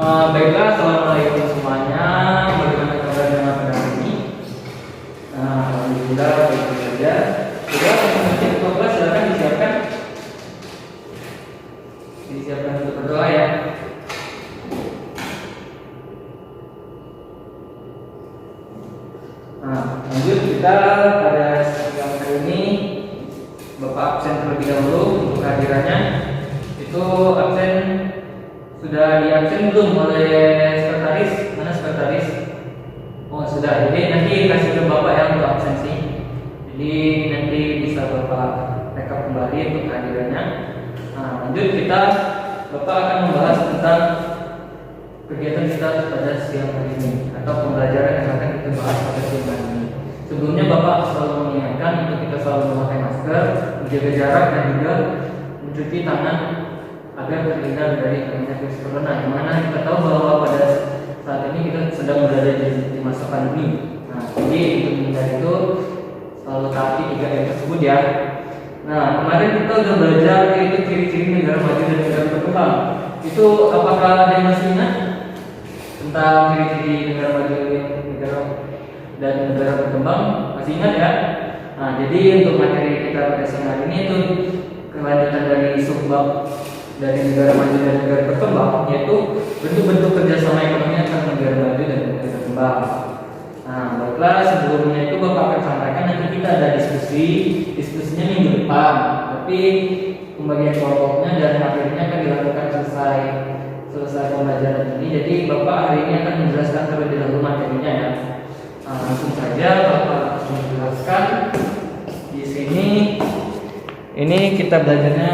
Baiklah, assalamualaikum semuanya. Bagaimana kabarnya pada hari ini? Alhamdulillah baik saja. Sudah teman-teman kelas silakan disiapkan untuk berdoa ya. Lanjut kita pada siang hari ini. Bapak absen terlebih dahulu untuk kehadirannya. Itu absen sudah diabsen belum oleh sekretaris? Mana sekretaris? Oh sudah. Jadi nanti kasih ke Bapak yang untuk absensi. Jadi nanti bisa Bapak rekap kembali untuk kehadirannya. Lanjut kita Bapak akan membahas tentang kegiatan kita pada siang hari ini atau pembelajaran yang akan kita bahas pada siang hari ini. Sebelumnya Bapak selalu mengingatkan untuk kita selalu memakai masker, menjaga jarak dan juga mencuci tangan agar terhindar dari terjadinya virus corona. Yang mana kita tahu bahwa pada saat ini kita sedang berada di masa pandemi. Jadi untuk menghindari itu selalu taati 3M tersebut ya. Kemarin kita sudah belajar yaitu ciri-ciri negara maju dan negara berkembang. Itu apakah ada yang masih ingat tentang ciri-ciri negara maju dan negara berkembang? Masih ingat ya? Jadi untuk materi kita pada siang hari ini itu kelanjutan dari subbab dari negara maju dan negara berkembang, yaitu bentuk-bentuk kerjasama ekonomi antara negara maju dan negara berkembang. Baiklah, sebelumnya itu Bapak akan sampaikan nanti kita ada diskusinya minggu depan, tapi pembagian kelompoknya dan materinya akan dilakukan selesai pembelajaran ini. Jadi Bapak hari ini akan menjelaskan terlebih dahulu materinya ya. Langsung saja Bapak menjelaskan di sini. Ini kita belajarnya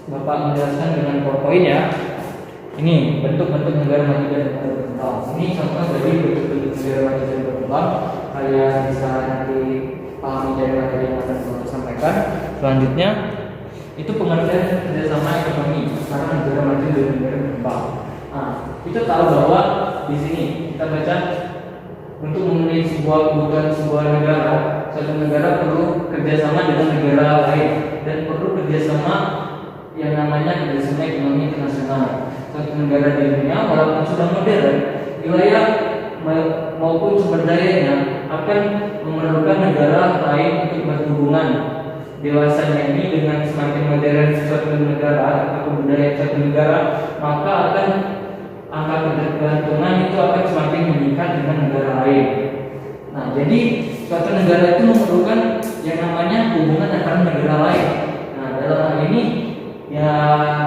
Bapak menjelaskan dengan PowerPoint ya. Ini bentuk-bentuk negara maju dan negara berkembang. Ini contoh dari bentuk-bentuk negara maju dan berkembang. Kalian bisa nanti pahami dari materi yang akan saya sampaikan. Selanjutnya itu pengertian kerjasama ekonomi antara negara maju dan negara berkembang. Kita tahu bahwa di sini kita baca untuk memenuhi sebuah kebutuhan sebuah negara, satu negara perlu kerjasama dengan negara lain dan perlu kerjasama yang namanya kerjasama ekonomi internasional. Suatu negara di dunia walaupun sudah modern, wilayah maupun sumber dayanya akan memerlukan negara lain untuk berhubungan. Dewasanya ini dengan semakin modern suatu negara atau budaya suatu negara, maka akan angka ketergantungan itu akan semakin meningkat dengan negara lain. Jadi suatu negara itu memerlukan yang namanya hubungan antara negara lain. Dalam hal ini ya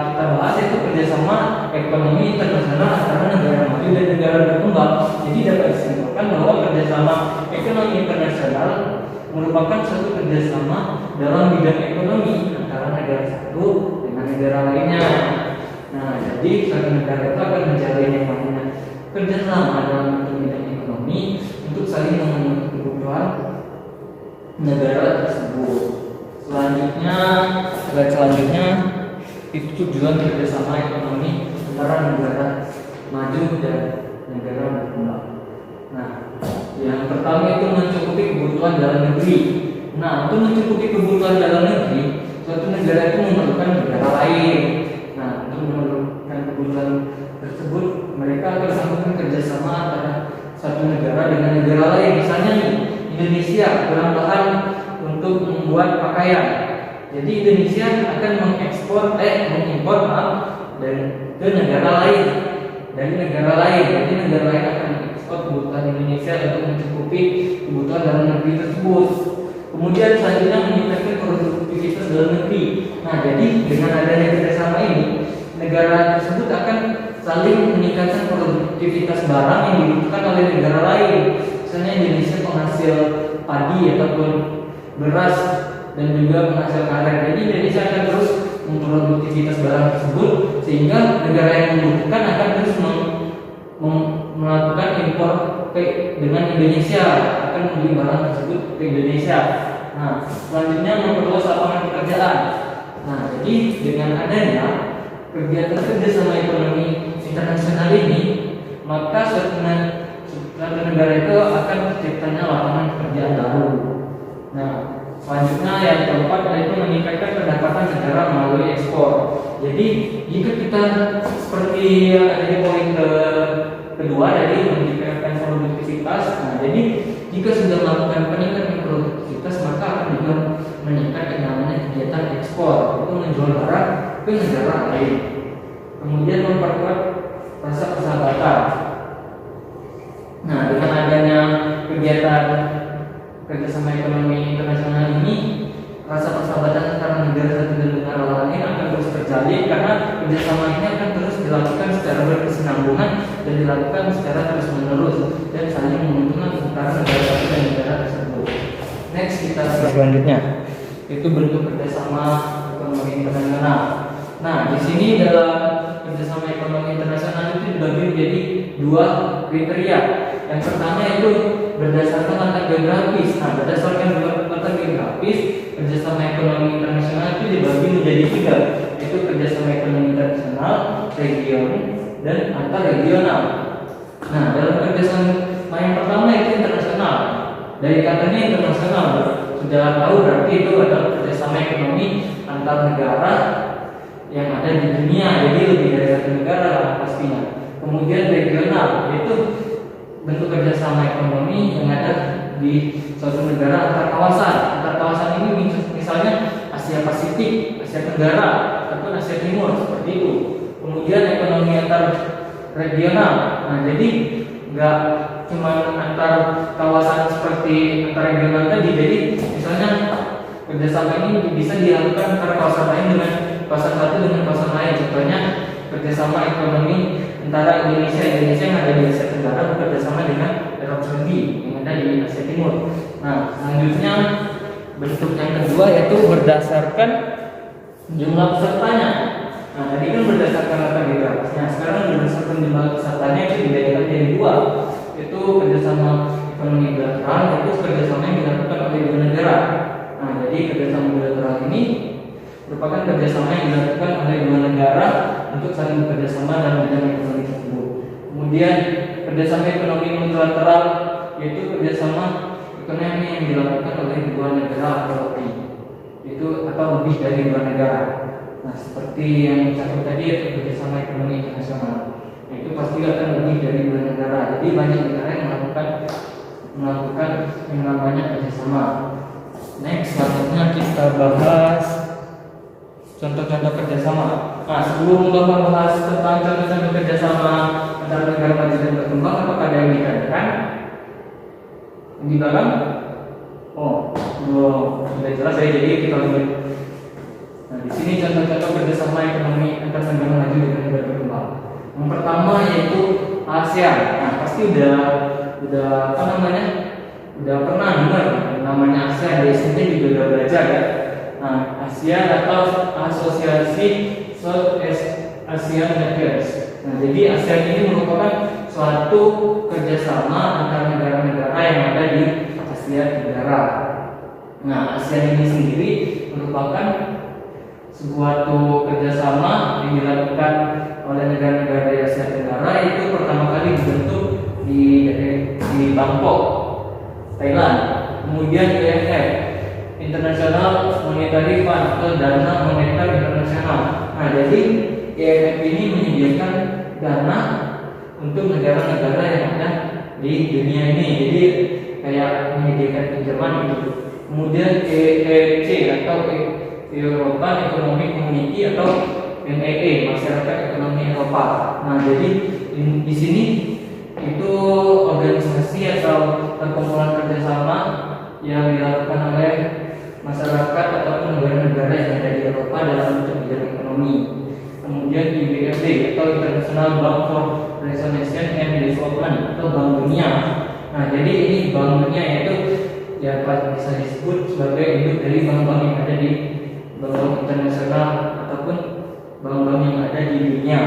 kita bahas itu kerjasama ekonomi internasional antara negara maju dan negara berkembang. Jadi dapat disimpulkan bahwa kerjasama ekonomi internasional merupakan suatu kerjasama dalam bidang ekonomi antara negara satu dengan negara lainnya. Jadi suatu negara itu akan menjalin yang namanya kerjasama dalam bidang ekonomi untuk saling memenuhi kebutuhan negara tersebut. Selanjutnya itu tujuan kerjasama ekonomi antara negara maju dan negara berkembang. Yang pertama itu mencukupi kebutuhan dalam negeri. Untuk mencukupi kebutuhan dalam negeri, suatu negara itu memerlukan negara lain. Untuk memerlukan kebutuhan tersebut, mereka akan melakukan kerjasama antara satu negara dengan negara lain. Misalnya nih, Indonesia kurang bahan untuk membuat pakaian. Jadi Indonesia akan mengimpor ke negara lain dari negara lain. Jadi negara lain akan mengekspor kebutuhan Indonesia untuk mencukupi kebutuhan dalam negeri tersebut. Kemudian selanjutnya meningkatkan produktivitas dalam negeri. Jadi dengan adanya kerjasama ini, negara tersebut akan saling meningkatkan produktivitas barang yang dibutuhkan oleh negara lain. Misalnya Indonesia penghasil padi ataupun beras dan juga penghasil karet. Jadi Indonesia akan terus memproduktivitas barang tersebut sehingga negara yang membutuhkan akan terus melakukan impor dengan Indonesia, akan membeli barang tersebut ke Indonesia. Selanjutnya memperluas lapangan pekerjaan. Jadi dengan adanya kegiatan kerjasama ekonomi internasional ini, maka suatu negara itu akan terciptanya lapangan pekerjaan baru. Selanjutnya yang keempat yaitu meningkatkan pendapatan negara melalui ekspor. Jadi jika kita seperti yang ada di poin kedua dari meningkatkan produktivitas. Nah, jadi jika sudah melakukan peningkatan produktivitas, maka akan juga meningkat yang namanya kegiatan ekspor, itu menjual barang ke negara lain. Kemudian memperkuat rasa persahabatan. Nah, dengan adanya kegiatan kerjasama ekonomi internasional ini, rasa persahabatan antara negara satu dan negara lain akan terus terjalin, karena kerjasama ini akan terus dilakukan secara berkesinambungan dan dilakukan secara terus menerus dan saling menguntungkan antara negara satu dan negara tersebut. Next, kita selanjutnya itu bentuk kerjasama ekonomi internasional. Nah, di sini dalam kerjasama ekonomi internasional itu dibagi menjadi dua kriteria. Yang pertama itu berdasarkan latar geografis. Nah, berdasarkan latar geografis, kerjasama ekonomi internasional itu dibagi menjadi tiga, yaitu kerjasama ekonomi internasional, region, dan antar regional. Nah, dalam kerjasama yang pertama itu internasional. Dari katanya internasional, sudah tahu berarti itu adalah kerjasama ekonomi antar negara yang ada di dunia, jadi lebih dari satu negara lah pastinya. Kemudian regional, yaitu bentuk kerjasama ekonomi yang ada di suatu negara antar kawasan. Antar kawasan ini misalnya Asia Pasifik, Asia Tenggara, ataupun Asia Timur, seperti itu. Kemudian ekonomi antar regional. Nah, jadi nggak cuma antar kawasan seperti antar regional tadi. Jadi misalnya kerjasama ini bisa dilakukan antara kawasan lain dengan kawasan satu dengan kawasan lain. Contohnya kerjasama ekonomi antara Indonesia yang ada di Asia Tenggara bekerjasama dengan Arab Saudi yang ada di Asia Timur. Nah, selanjutnya bentuk yang kedua yaitu berdasarkan jumlah pesertanya. Nah, tadi kan berdasarkan latar geografisnya. Sekarang berdasarkan jumlah pesertanya itu dibedakan jadi dua, yaitu kerjasama ekonomi bilateral, yaitu kerjasama yang dilakukan oleh dua negara. Nah, jadi kerjasama bilateral ini merupakan kerjasama yang dilakukan oleh dua negara untuk saling bekerjasama dalam bidang ekonomi tersebut. Kemudian kerjasama ekonomi multilateral, yaitu kerjasama ekonomi yang dilakukan oleh dua negara atau lebih dari dua negara. Nah, seperti yang dicatat tadi yaitu kerjasama ekonomi internasional, itu pasti akan lebih dari dua negara. Jadi banyak negara yang melakukan yang namanya kerjasama. Next, selanjutnya kita bahas contoh-contoh kerjasama. Nah, sebelum Bapak bahas tentang contoh-contoh kerjasama antara negara maju dan berkembang, apakah ada yang ditanyakan di belakang? Oh, sudah jelas ya. Jadi kita lanjut. Nah, di sini contoh-contoh kerjasama ekonomi antara negara maju dan negara berkembang. Yang pertama yaitu ASEAN. Nah, pasti udah udah pernah dengar namanya ASEAN. Di sini juga udah belajar ya. Nah, ASEAN atau Asosiasi Southeast Asian Nations. Nah, jadi ASEAN ini merupakan suatu kerjasama antara negara-negara yang ada di Asia Tenggara. Nah, ASEAN ini sendiri merupakan suatu kerjasama yang dilakukan oleh negara-negara di Asia Tenggara, itu pertama kali dibentuk di Bangkok, Thailand. Kemudian IMF, International Monetary Fund atau Dana Moneter Internasional. Nah, jadi IMF ini menyediakan dana untuk negara-negara yang ada di dunia ini. Jadi kayak menyediakan pinjaman gitu. Kemudian EEC atau European Economic Community atau MAE, Masyarakat Ekonomi Eropa. Nah, jadi di sini itu organisasi atau perkumpulan kerjasama yang dilakukan oleh masyarakat ataupun negara-negara yang ada di Eropa dalam bidang ekonomi. Kemudian IBFD atau International Bank for Reconstruction and Development atau Bank Dunia. Nah, jadi ini Bank Dunia yaitu ya bisa disebut sebagai induk dari bank-bank yang ada di bank-bank internasional ataupun bank-bank yang ada di dunia.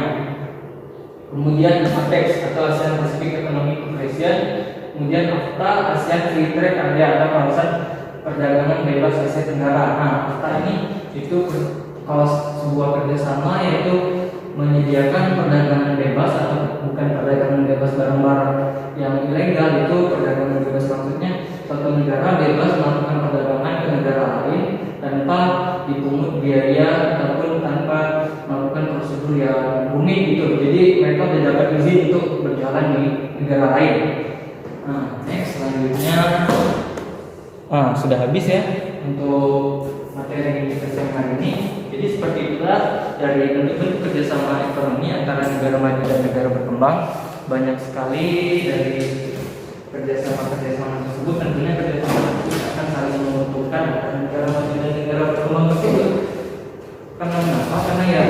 Kemudian APEC atau ASEAN Pacific Economic Cooperation. Kemudian AFTA, ASEAN Free Trade Area atau kawasan perdagangan bebas Asia Tenggara. Nah, AFTA ini itu kalau sebuah kerjasama yaitu menyediakan perdagangan bebas atau bukan perdagangan bebas barang-barang yang ilegal. Itu perdagangan bebas maksudnya suatu negara bebas melakukan perdagangan ke negara lain tanpa dipungut biaya ataupun tanpa melakukan prosedur yang rumit gitu. sudah habis ya untuk materi kita hari ini. Jadi seperti itulah dari bentuk kerjasama ekonomi antara negara maju dan negara berkembang. Banyak sekali dari kerjasama tersebut, tentunya kerjasama tersebut akan saling menguntungkan negara maju dan negara berkembang tersebut. Karena kenapa? Karena ya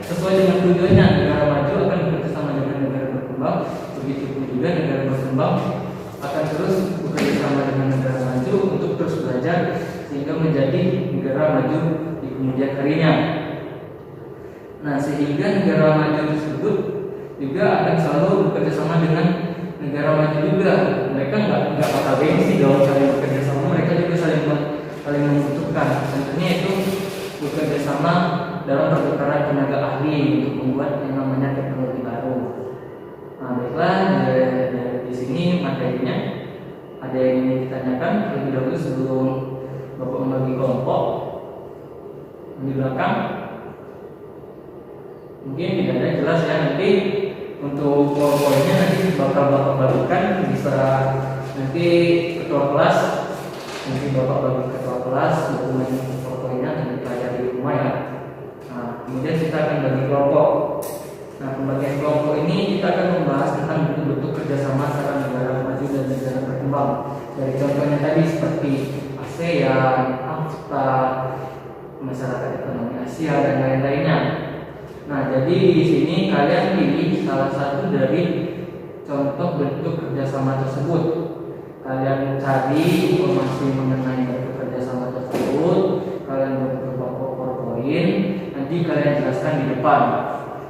sesuai dengan tujuannya, negara maju akan bekerjasama dengan negara berkembang, begitu pun juga negara berkembang akan terus bekerjasama dengan negara maju untuk terus belajar sehingga menjadi negara maju di kemudian harinya. Nah, sehingga negara maju tersebut juga akan selalu bekerjasama dengan negara maju juga. Mereka nggak bakal gengsi dong saling bekerjasama, mereka juga saling membutuhkan. Tentunya itu bekerjasama dalam pertukaran tenaga ahli untuk membuat yang namanya teknologi baru. Nah, baiklah, di sini materinya ada yang ingin ditanyakan terlebih dahulu sebelum Bapak membagi kelompok di belakang. Mungkin tidak ada, jelas ya. Nanti untuk poin-poinnya nanti bakal Bapak bagikan, bisa nanti ketua kelas, nanti Bapak bagi ketua kelas dokumen poin-poinnya dan dipelajari di rumah ya. Nah, kemudian kita akan bagi kelompok. Nah, pembagian kelompok ini kita akan membahas tentang bentuk-bentuk kerjasama antara negara maju dan negara berkembang. Dari contohnya tadi seperti ASEAN, AFTA, masyarakat ekonomi Asia dan lain-lainnya. Nah, jadi di sini kalian pilih salah satu dari contoh bentuk kerjasama tersebut. Kalian cari informasi mengenai bentuk kerjasama tersebut, kalian buat poin, nanti kalian jelaskan di depan.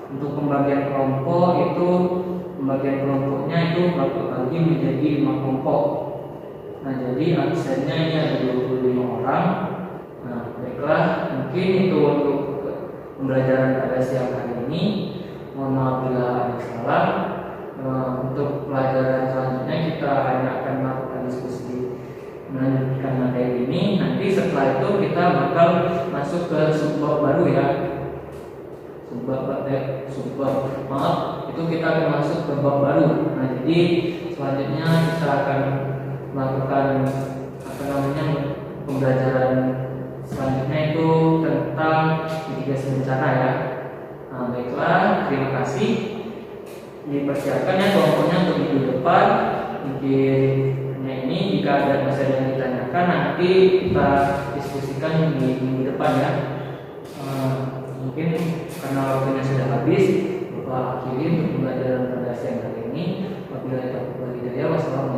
Untuk pembagian kelompok itu, pembagian kelompoknya itu bagi menjadi 5 kelompok. Nah, jadi absennya ini ada 25 orang. Nah, baiklah, mungkin itu untuk pembelajaran pada siang hari ini. Mohon maaf bila ada salah. Untuk pelajaran selanjutnya kita hanya akan melakukan diskusi melanjutkan materi ini. Nanti setelah itu kita bakal masuk ke subbab baru ya. Maaf, itu kita akan masuk ke bab baru. Nah, jadi selanjutnya kita akan melakukan pembelajaran selanjutnya itu tentang mitigasi bencana ya. Nah, baiklah, terima kasih. Dipersiapkan ya kelompoknya untuk minggu depan. Mungkin hanya ini, jika ada masih yang ditanyakan nanti kita diskusikan di minggu depan ya. Mungkin karena waktunya sudah habis, Bapak akhiri untuk pembelajaran pada siang hari ini. Wabillahi taufiq wal hidayah. Wassalamualaikum